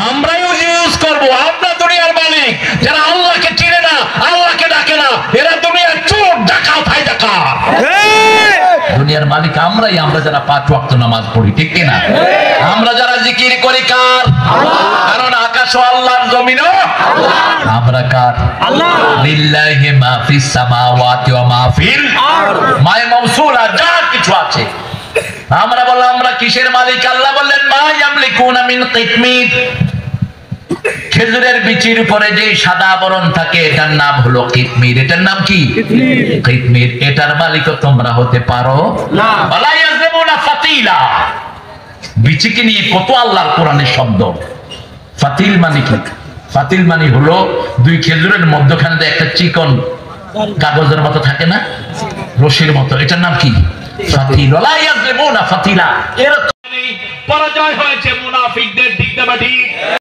আমরাও ইউজ করব। আমরা দুনিয়ার মালিক, যারা আল্লাহকে চিনে না, আল্লাহকে ডাকে না, এরা দুনিয়ার চোর, ডাকাত, হাইজাকার। দুনিয়ার মালিক আমরাই, আমরা যারা 5 ওয়াক্ত নামাজ পড়ি, ঠিক কিনা? আমরা যারা জিকির করি কার? কারণ আকাশ ও আল্লাহর, জমিনও আমরা কার? আল্লাহ। লিল্লাহি মা ফিস সামাওয়াতি ওয়া মা ফিল আরদ, মায়ে মাউসুলা, যা কিছু আছে। আমরা বললাম আমরা কিসের মালিক? আল্লাহ বললেন মা ইয়ামলিকুনা মিন কিতমির, খেজুরের বিচির উপরে যে সাদা আবরণ থাকে এটার নাম হলো কিতমির। এটার নাম কি? কিতমির। এটার মালিক তোমরা হতে পারো না। ওয়ালা ইয়াজলিমুনা ফাতিলা, বিচিকে নিয়ে কত আল্লাহর কোরআনের শব্দ। ফাতিল মানে কি? ফাতিল মানে হলো 2 খেজুরের মধ্যখানে একটা চিকন কাগজের মতো থাকে না, রশির মতো, এটার নাম কি? ফাতিল। ওয়ালা ইয়াজলিমুনা ফাতিলা। এর পরাজয় হয়েছে মুনাফিকদের, ঠিক না ঠিক?